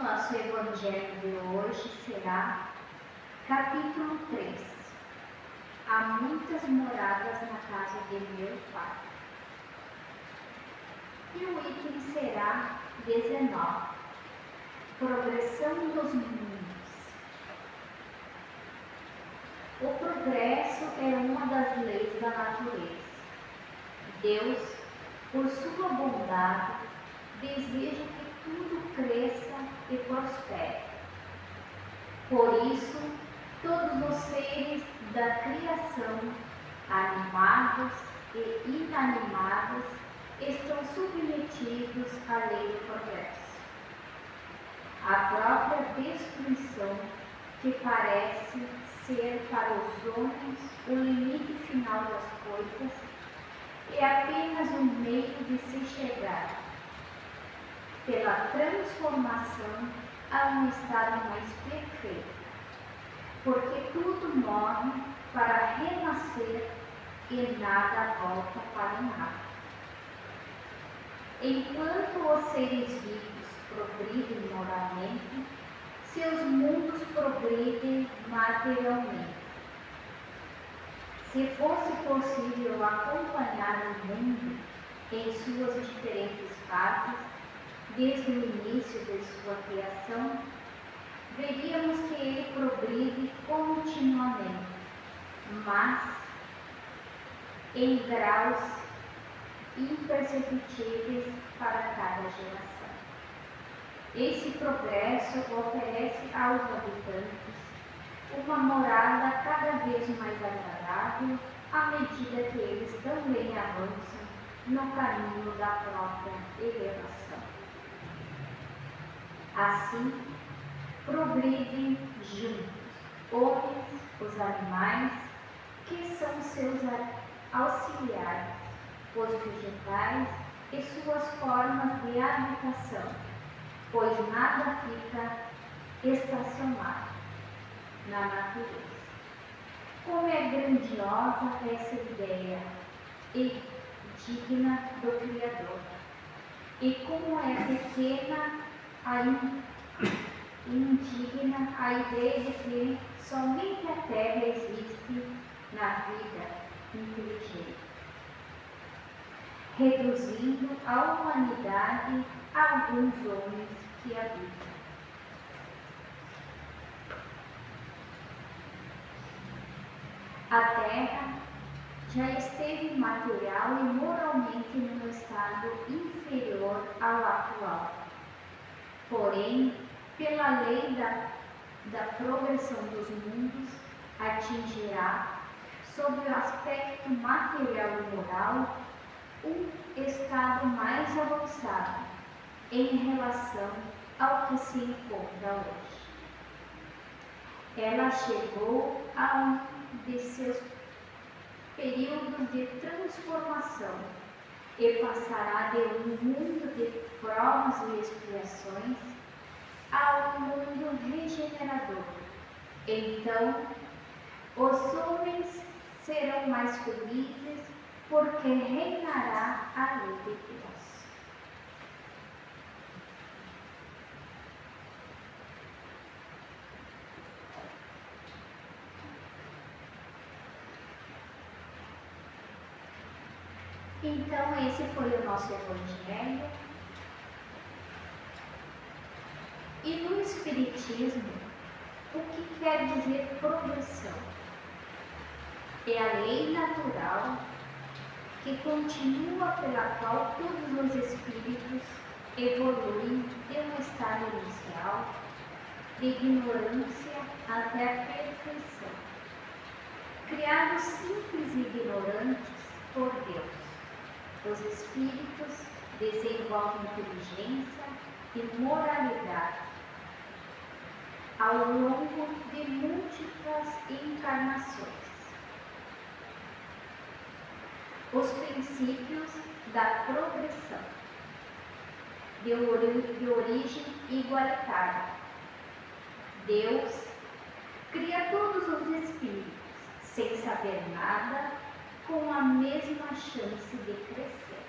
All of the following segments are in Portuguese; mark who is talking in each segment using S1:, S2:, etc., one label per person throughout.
S1: nosso evangelho de hoje será capítulo 3. Há muitas moradas na casa de meu Pai. E o item será 19. Progressão dos mundos. O progresso é uma das leis da natureza. Deus, por sua bondade, deseja que tudo cresça e prospere. Por isso, todos os seres da criação, animados e inanimados, estão submetidos à lei do progresso. A própria destruição, que parece ser para os homens o limite final das coisas, é apenas um meio de se chegar, pela transformação, a um estado mais perfeito, porque tudo morre para renascer e nada volta para nada. Enquanto os seres vivos progridem moralmente, seus mundos progridem materialmente. Se fosse possível acompanhar o mundo em suas diferentes fases, desde o início de sua criação, veríamos que ele progride continuamente, mas em graus imperceptíveis para cada geração. Esse progresso oferece aos habitantes uma morada cada vez mais agradável à medida que eles também avançam no caminho da própria elevação. Assim, progridem juntos homens, os animais, que são seus auxiliares, os vegetais e suas formas de habitação, pois nada fica estacionado na natureza. Como é grandiosa essa ideia e digna do Criador, e como é pequena indigna a ideia de que somente a Terra existe na vida inteligente, reduzindo a humanidade a alguns homens que habitam. A Terra já esteve material e moralmente num estado inferior ao atual. Porém, pela lei da progressão dos mundos, atingirá, sob o aspecto material e moral, um estado mais avançado em relação ao que se encontra hoje. Ela chegou a um de seus períodos de transformação e passará de um mundo de provas e expiações a um mundo regenerador. Então, os homens serão mais felizes, porque reinará a lei de Deus. Então, esse foi o nosso evangelho. E no Espiritismo, o que quer dizer progressão? É a lei natural que continua pela qual todos os espíritos evoluem de um estado inicial de ignorância até a perfeição, criados simples e ignorantes por Deus. Os espíritos desenvolvem inteligência e moralidade ao longo de múltiplas encarnações. Os princípios da progressão de origem igualitária. Deus cria todos os espíritos, sem saber nada, com a mesma chance de crescer.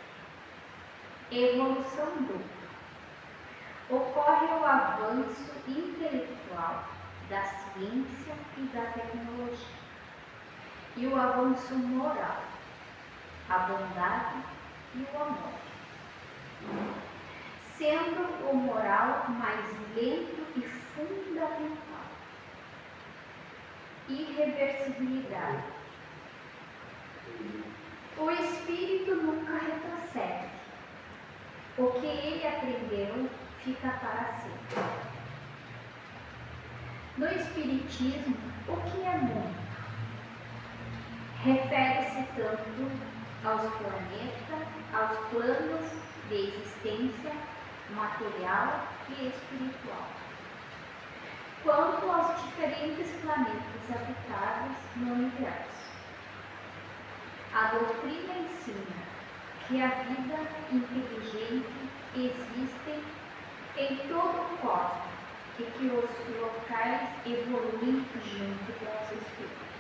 S1: Evolução dupla. Ocorre o avanço avanço intelectual da ciência e da tecnologia, e o avanço moral, a bondade e o amor, sendo o moral mais lento e fundamental. Irreversibilidade. O espírito nunca retrocede. O que ele aprendeu fica para sempre. No espiritismo, o que é mundo? Refere-se tanto aos planetas, aos planos de existência material e espiritual, quanto aos diferentes planetas habitados no universo. A doutrina ensina que a vida inteligente existe em todo o cosmos e que os locais evoluem junto com os espíritos.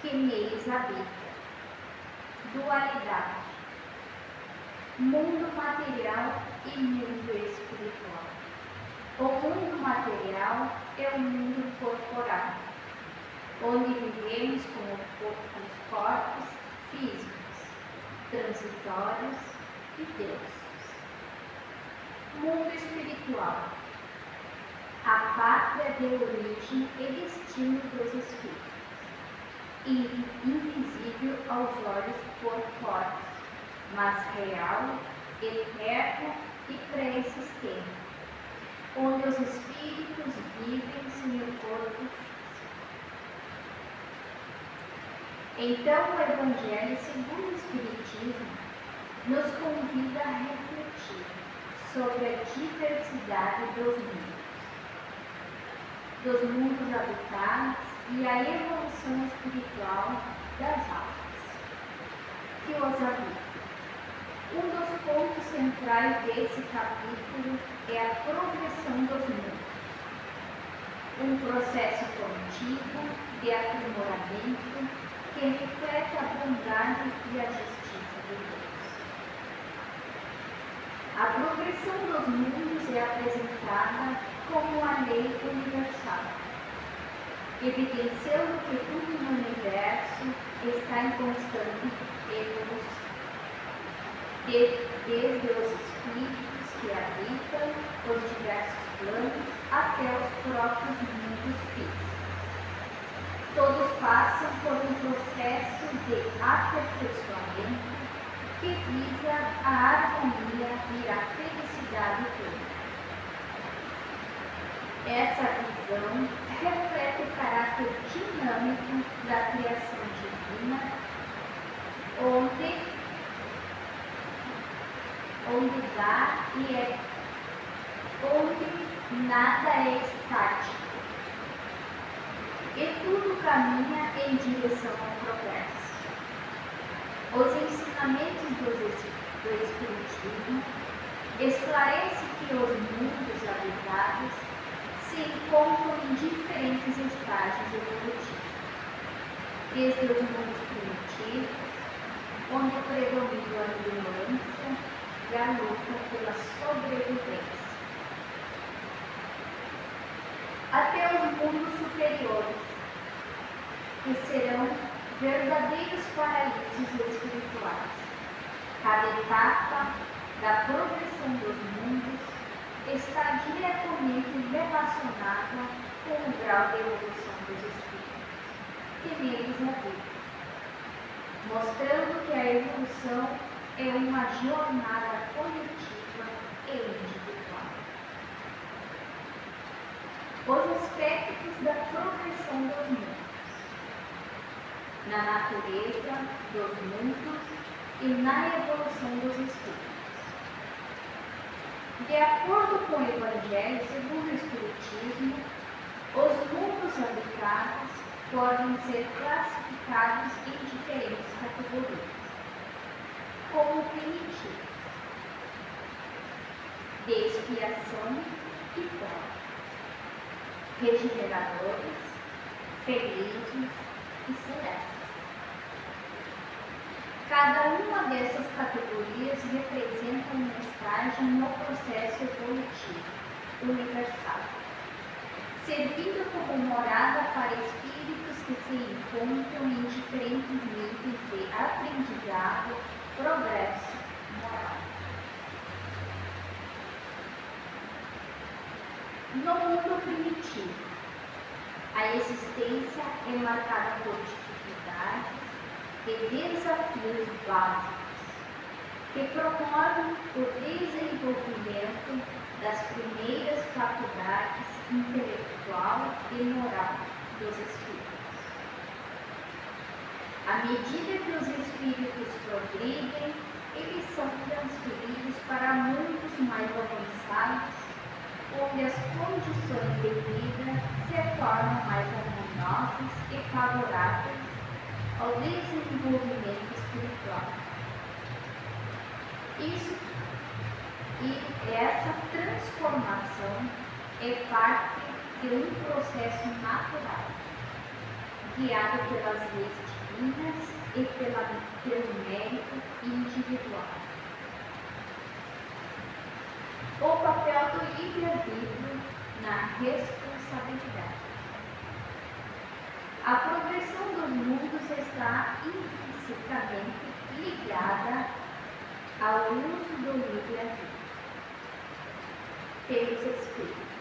S1: Que neles habita. Dualidade. Mundo material e mundo espiritual. O mundo material é o mundo corporal, onde vivemos com os corpos físicos, transitórios e deuses. Mundo espiritual. A pátria de origem e destino dos espíritos, invisível aos olhos corpóreos, mas real, eterno e pré-existente, onde os espíritos vivem sem o corpo físico. Então, o Evangelho segundo o Espiritismo nos convida a refletir sobre a diversidade dos mundos habitados e a evolução espiritual das almas que os habitam. Um dos pontos centrais desse capítulo é a progressão dos mundos, um processo contínuo de aprimoramento que reflete a bondade e a justiça de Deus. A progressão dos mundos é apresentada como a lei universal, evidenciando que tudo no universo está em constante evolução, desde os espíritos que habitam os diversos planos até os próprios mundos físicos. Todos passam por um processo de aperfeiçoamento que visa a harmonia e a felicidade plena. Essa visão reflete o caráter dinâmico da criação divina, onde nada é estático e tudo caminha em direção ao progresso. Os ensinamentos do Espiritismo esclarecem que os mundos habitados se encontram em diferentes estágios evolutivos, desde os mundos primitivos, onde predomina a ignorância e a luta pela sobrevivência, até os mundos superiores, que serão verdadeiros paraísos espirituais. Cada etapa da progressão dos mundos está diretamente relacionada com o grau de evolução dos espíritos que neles habitam, mostrando que a evolução é uma jornada coletiva e individual. Os aspectos da progressão dos mundos. Na natureza dos mundos e na evolução dos espíritos. De acordo com o Evangelho segundo o Espiritismo, os mundos habitados podem ser classificados em diferentes categorias, como primitivos, de expiação e prova, regeneradores, felizes e celestes. Cada uma dessas categorias representa um estágio no processo evolutivo universal, servindo como morada para espíritos que se encontram em diferentes níveis de aprendizado, progresso moral. No mundo primitivo, a existência é marcada por dificuldades e desafios básicos que promovem o desenvolvimento das primeiras faculdades intelectual e moral dos espíritos. À medida que os espíritos progridem, eles são transferidos para mundos mais avançados, onde as condições de vida se tornam mais harmoniosas e favoráveis ao desenvolvimento espiritual. Essa transformação é parte de um processo natural, guiado pelas leis divinas e pelo mérito individual. O papel do livre-arbítrio na responsabilidade. A progressão dos mundos está intrinsecamente ligada ao uso do livre-arbítrio pelos espíritos.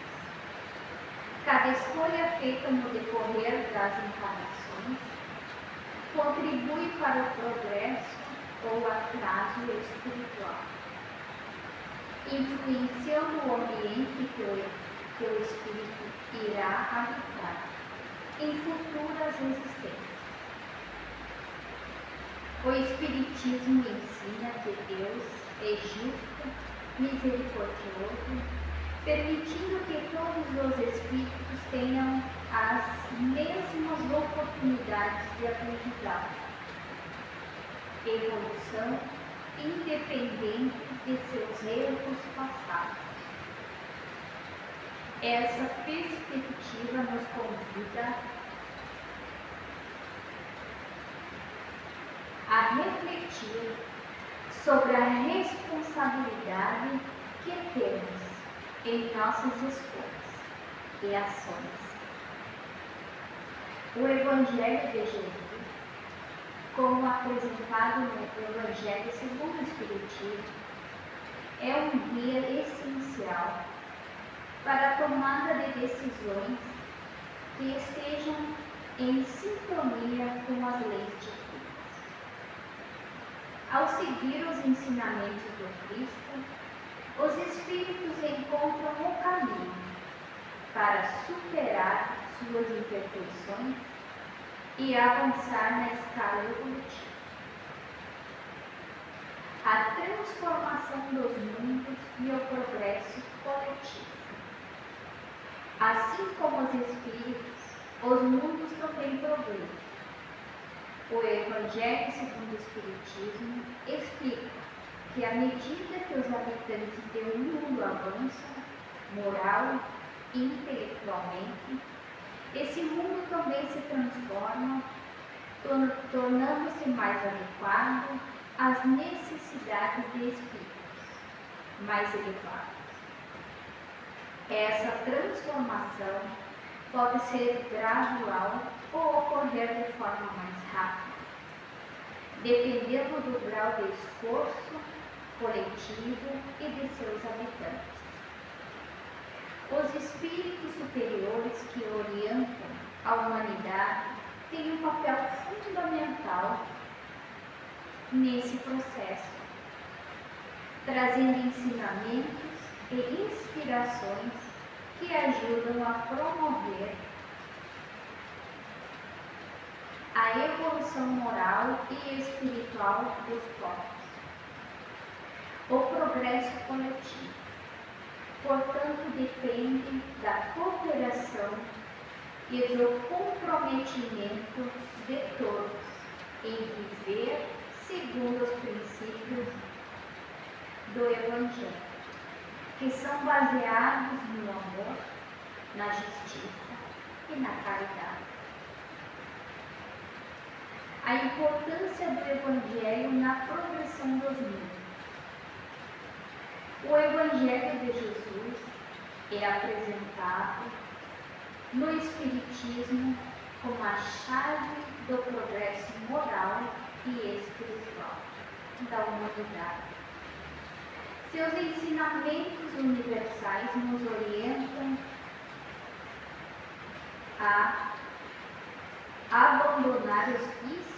S1: Cada escolha feita no decorrer das encarnações contribui para o progresso ou atraso espiritual, influenciando o ambiente que o espírito irá habitar em futuras existências. O Espiritismo ensina que Deus é justo, misericordioso, permitindo que todos os espíritos tenham as mesmas oportunidades de aprendizado, evolução, independente de seus erros passados. Essa perspectiva nos convida a refletir sobre a responsabilidade que temos em nossas escolhas e ações. O Evangelho de Jesus, como apresentado no Evangelho segundo o Espiritismo, é um guia essencial para a tomada de decisões que estejam em sintonia com as leis divinas. Ao seguir os ensinamentos do Cristo, os espíritos encontram o caminho para superar suas imperfeições e avançar na escala evolutiva. A transformação dos mundos e o progresso coletivo. Assim como os espíritos, os mundos também progridem. O Evangelho segundo o Espiritismo explica que, à medida que os habitantes de um mundo avançam, moral e intelectualmente, esse mundo também se transforma, tornando-se mais adequado às necessidades de espíritos mais elevados. Essa transformação pode ser gradual ou ocorrer de forma mais rápida, dependendo do grau de esforço coletivo e de seus habitantes. Os espíritos superiores que orientam a humanidade têm um papel fundamental nesse processo, trazendo ensinamentos e inspirações que ajudam a promover a evolução moral e espiritual dos povos, o progresso coletivo. Portanto, depende da cooperação e do comprometimento de todos em viver segundo os princípios do Evangelho, que são baseados no amor, na justiça e na caridade. a importância do Evangelho na progressão dos mundos. O Evangelho de Jesus é apresentado no Espiritismo como a chave do progresso moral e espiritual da humanidade. Seus ensinamentos universais nos orientam a abandonar os vícios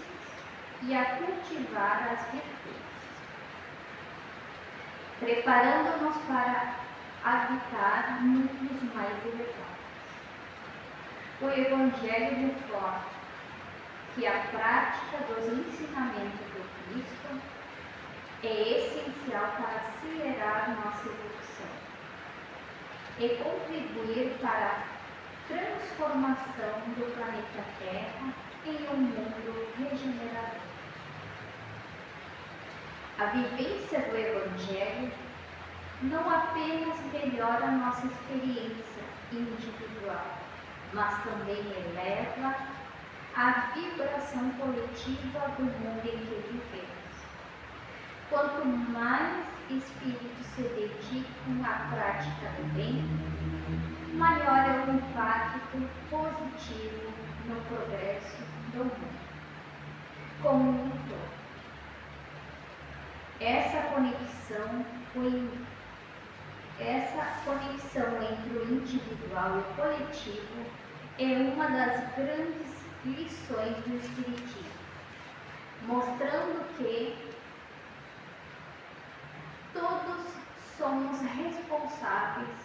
S1: e a cultivar as virtudes, preparando-nos para habitar mundos mais elevados. O Evangelho reforça que a prática dos ensinamentos do Cristo é essencial para acelerar nossa evolução e contribuir para a transformação do planeta Terra em um mundo regenerador. A vivência do Evangelho não apenas melhora nossa experiência individual, mas também eleva a vibração coletiva do mundo em que vivemos. Quanto mais espíritos se dedicam à prática do bem, maior é o impacto positivo no progresso do mundo como um todo. Essa conexão entre o individual e o coletivo é uma das grandes lições do Espiritismo, mostrando que todos somos responsáveis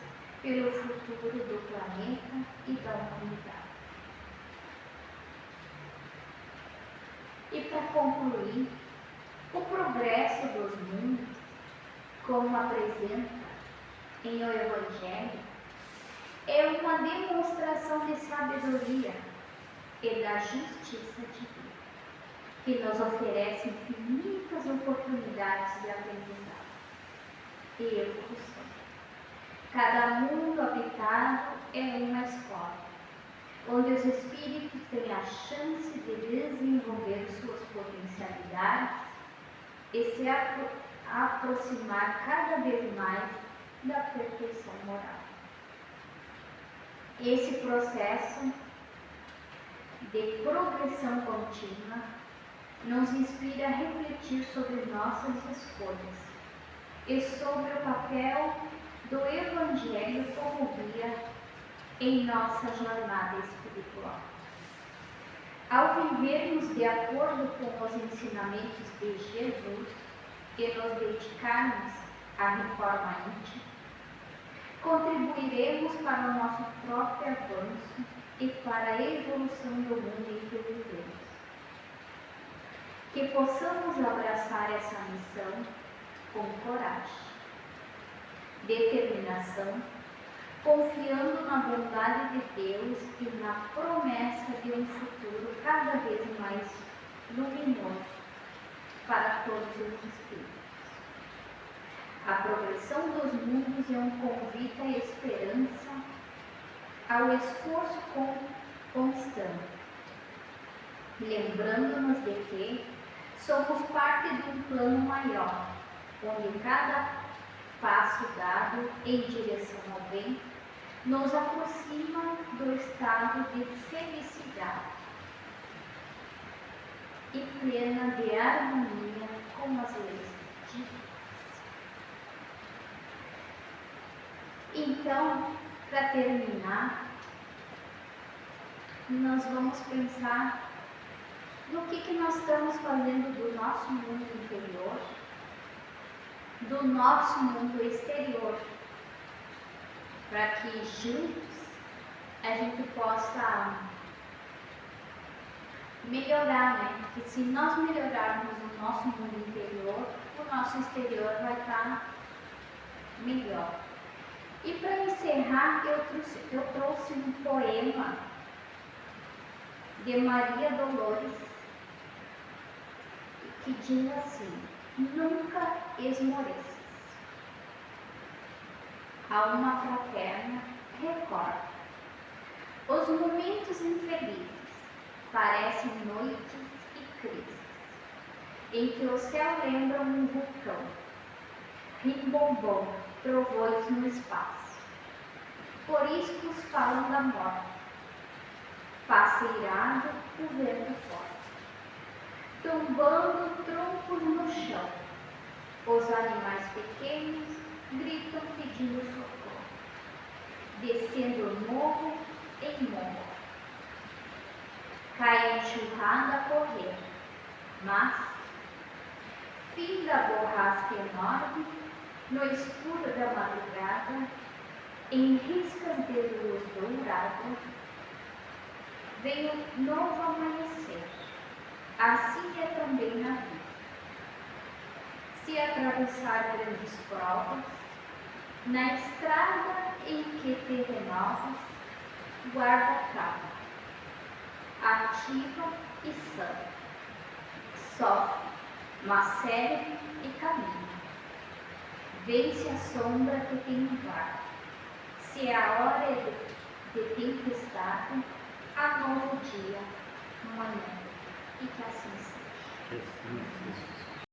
S1: pelo futuro do planeta e da humanidade. E para concluir, o progresso dos mundos, como apresenta em O Evangelho, é uma demonstração de sabedoria e da justiça divina, que nos oferece infinitas oportunidades de aprendizado e evolução. Cada mundo habitado é uma escola, onde os espíritos têm a chance de desenvolver suas potencialidades e se aproximar cada vez mais da perfeição moral. Esse processo de progressão contínua nos inspira a refletir sobre nossas escolhas e sobre o papel do Evangelho como guia em nossa jornada espiritual. Ao vivermos de acordo com os ensinamentos de Jesus e nos dedicarmos à reforma íntima, contribuiremos para o nosso próprio avanço e para a evolução do mundo em que vivemos. Que possamos abraçar essa missão com coragem, determinação, confiando na bondade de Deus e na promessa de um futuro cada vez mais luminoso para todos os espíritos. A progressão dos mundos é um convite à esperança, ao esforço constante, lembrando-nos de que somos parte de um plano maior, onde cada passo dado em direção ao bem nos aproxima do estado de felicidade e plena de harmonia com as leis divinas. Então, para terminar, nós vamos pensar no que nós estamos fazendo do nosso mundo interior, do nosso mundo exterior, para que juntos a gente possa melhorar, né? Porque se nós melhorarmos o nosso mundo interior, o nosso exterior vai estar melhor. E para encerrar, eu trouxe um poema de Maria Dolores, que diz assim: nunca esmoreças. Alma fraterna, recorda. Os momentos infelizes parecem noites e crises, em que o céu lembra um vulcão, rimbombom, trovões no espaço. Por iscos falam da morte, passa irado o vento forte, tombando troncos no chão. Os animais pequenos gritam pedindo socorro, descendo morro em morro. Cai a enxurrada a correr, mas, fim da borrasca enorme, no escuro da madrugada, em riscas de luz dourada, vem um novo amanhecer. Assim é também na vida. Se atravessar grandes provas, na estrada em que te renovas, guarda calma, ativa e sã, sofre, mas segue e caminha. Vence a sombra que te invade. Se a hora é de tempestade, há novo dia, amanhã, e que assim seja.